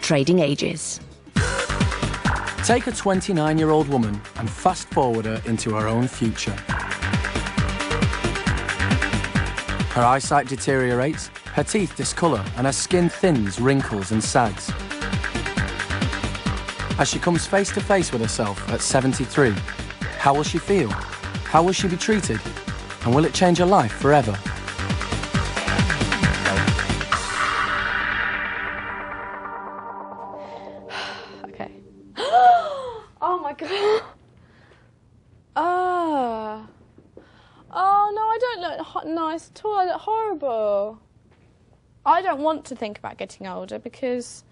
trading ages. Take a 29-year-old woman and fast forward her into her own future. Her eyesight deteriorates, her teeth discolour, and her skin thins, wrinkles and sags. As she comes face to face with herself at 73, how will she feel? How will she be treated? And will it change her life forever? Okay. Oh my God. Oh no, I don't look nice at all. I look horrible. I don't want to think about getting older because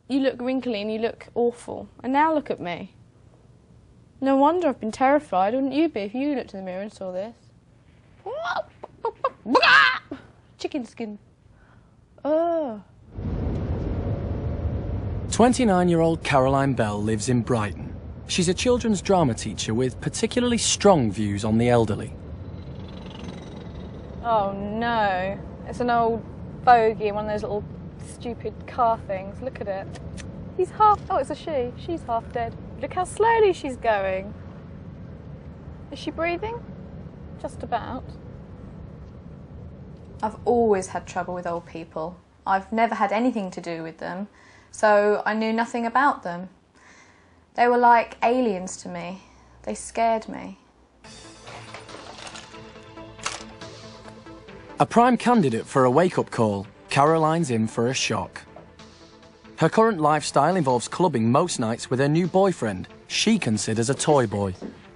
you look wrinkly and you look awful. And now look at me. No wonder I've been terrified, wouldn't you be, if you looked in the mirror and saw this? Chicken skin. Oh. 29-year-old Karoline Bell lives in Brighton. She's a children's drama teacher with particularly strong views on the elderly. Oh no. It's an old bogey, one of those little stupid car things. Look at it. He's half... Oh, it's a she. She's half dead. Look how slowly she's going. Is she breathing? Just about. I've always had trouble with old people. I've never had anything to do with them, so I knew nothing about them. They were like aliens to me. They scared me. A prime candidate for a wake-up call, Karoline's in for a shock. Her current lifestyle involves clubbing most nights with her new boyfriend she considers a toy boy,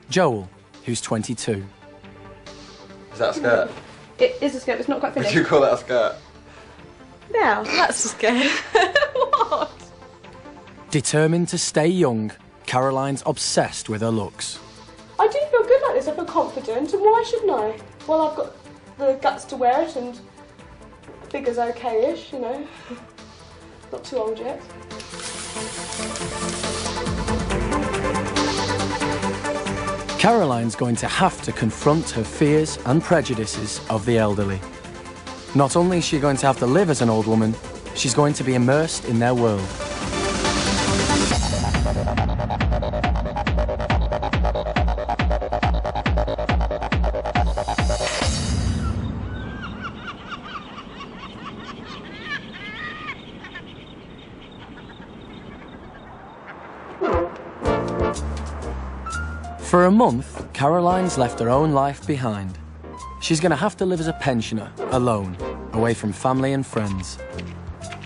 Joel, who's 22. Is that a skirt? It is a skirt, but it's not quite finished. Would you call that a skirt? Now, that's a skirt. What? Determined to stay young, Karoline's obsessed with her looks. I do feel good like this, I feel confident, and why shouldn't I? Well, I've got the guts to wear it, and figure's okay-ish, you know. Not too old yet. Karoline's going to have to confront her fears and prejudices of the elderly. Not only is she going to have to live as an old woman, she's going to be immersed in their world. For a month, Karoline's left her own life behind. She's going to have to live as a pensioner, alone, away from family and friends.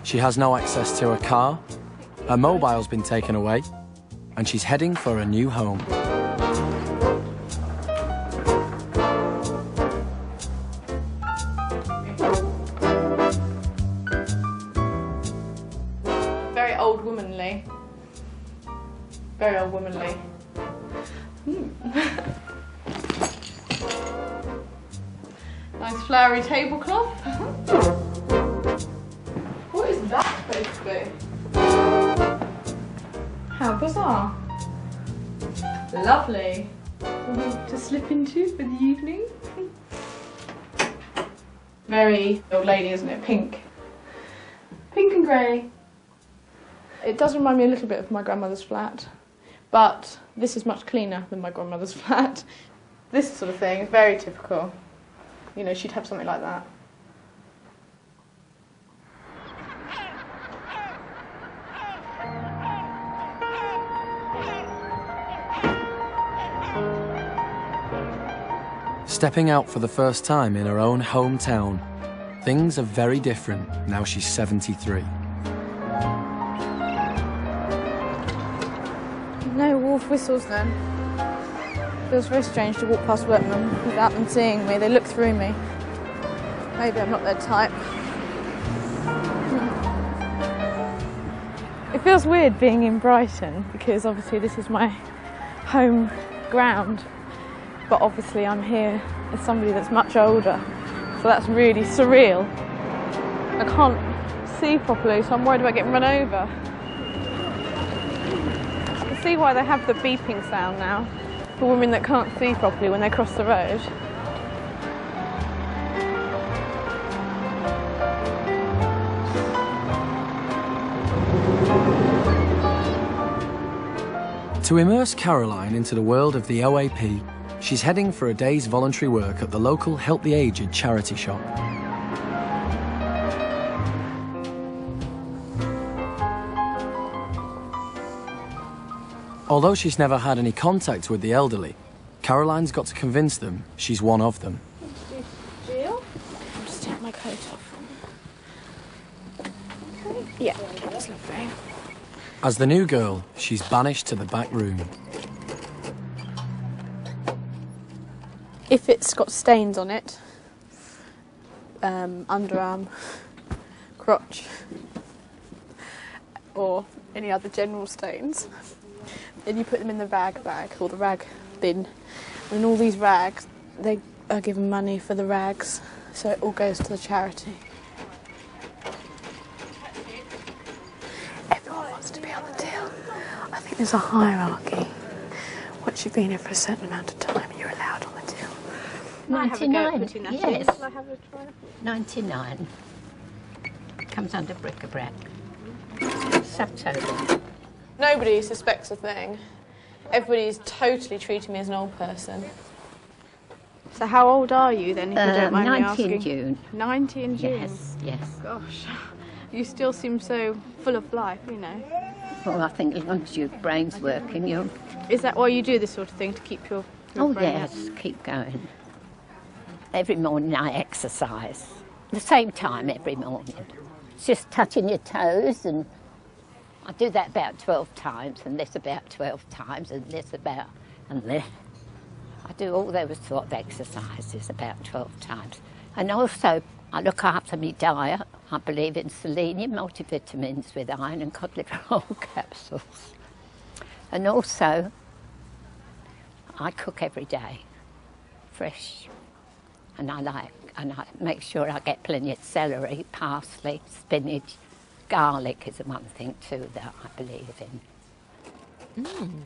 She has no access to a car, her mobile's been taken away, and she's heading for a new home. Very old womanly. Very old womanly. Nice flowery tablecloth. What is that supposed to be? How bizarre. Lovely. Something to slip into for the evening. Very old lady, isn't it? Pink. Pink and grey. It does remind me a little bit of my grandmother's flat, but this is much cleaner than my grandmother's flat. This sort of thing is very typical. You know, she'd have something like that. Stepping out for the first time in her own hometown, things are very different now she's 73. No wolf whistles then. Feels very strange to walk past workmen without them seeing me. They look through me. Maybe I'm not their type. It feels weird being in Brighton because obviously this is my home ground, but obviously I'm here as somebody that's much older, so that's really surreal. I can't see properly, so I'm worried about getting run over. I can see why they have the beeping sound now for women that can't see properly when they cross the road. To immerse Karoline into the world of the OAP, she's heading for a day's voluntary work at the local Help the Aged charity shop. Although she's never had any contact with the elderly, Karoline's got to convince them she's one of them. Jill? I'll just take my coat off. Okay. Yeah, that's lovely. As the new girl, she's banished to the back room. If it's got stains on it, underarm, crotch, or any other general stains, then you put them in the rag bag, or the rag bin. And all these rags, they are given money for the rags, so it all goes to the charity. Everyone wants to be on the till. I think there's a hierarchy. Once you've been here for a certain amount of time, you're allowed on the till. 99, yes. I have a try? 99. Comes under bric-a-brac. Subtotal. Nobody suspects a thing. Everybody's totally treating me as an old person. So how old are you then, if you don't mind me 90 asking? in June. 90 in June? Yes, yes. Gosh, you still seem so full of life, you know. Well, I think as long as your brain's working, you'll... Is that why you do this sort of thing, to keep your Oh, brain yes, keep going. Every morning I exercise. The same time every morning. It's just touching your toes, and I do that about 12 times, and this about 12 times, and this about... and this. I do all those sort of exercises about 12 times. And also, I look after my diet. I believe in selenium, multivitamins with iron and cod liver oil capsules. And also, I cook every day, fresh. And I make sure I get plenty of celery, parsley, spinach. Garlic is the one thing too that I believe in.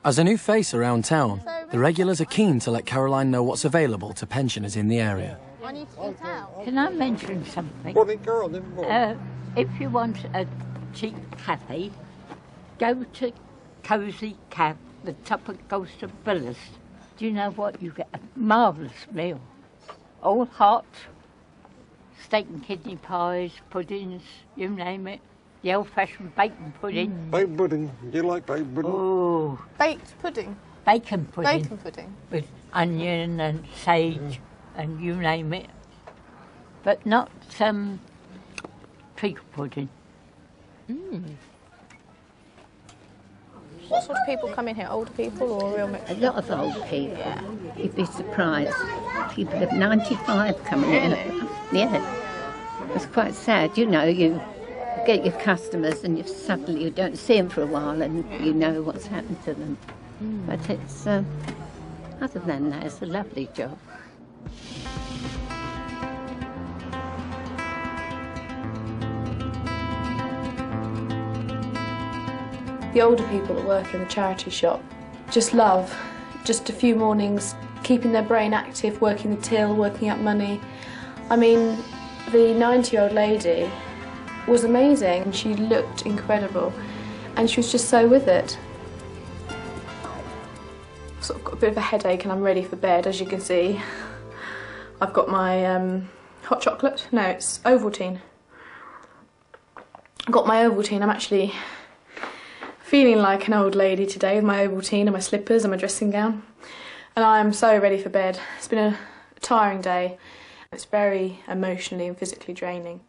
As a new face around town, the regulars are keen to let Karoline know what's available to pensioners in the area. I need to eat out. Can I mention something? If you want a cheap cafe, go to Cosy Cab, the top of Golston Villas. Do you know what? You get a marvellous meal. All hot, steak and kidney pies, puddings, you name it. The old-fashioned bacon pudding. Bacon pudding. Do you like bacon pudding? Oh, Baked pudding? bacon pudding. Bacon pudding. With onion and sage and you name it. But not some treacle pudding. What sort of people come in here? Older people or real mixed? A lot of old people. You'd be surprised. People of 95 coming in. Yeah. It's quite sad. You know, you get your customers and suddenly you don't see them for a while and you know what's happened to them. But it's, other than that, it's a lovely job. The older people that work in the charity shop just love just a few mornings keeping their brain active, working the till, working out money. I mean, the 90-year-old lady was amazing. She looked incredible and she was just so with it. I've sort of got a bit of a headache and I'm ready for bed, as you can see. I've got my hot chocolate. No, it's Ovaltine. I've got my Ovaltine. I'm actually feeling like an old lady today with my Ovaltine and my slippers and my dressing gown. And I'm so ready for bed. It's been a tiring day. It's very emotionally and physically draining.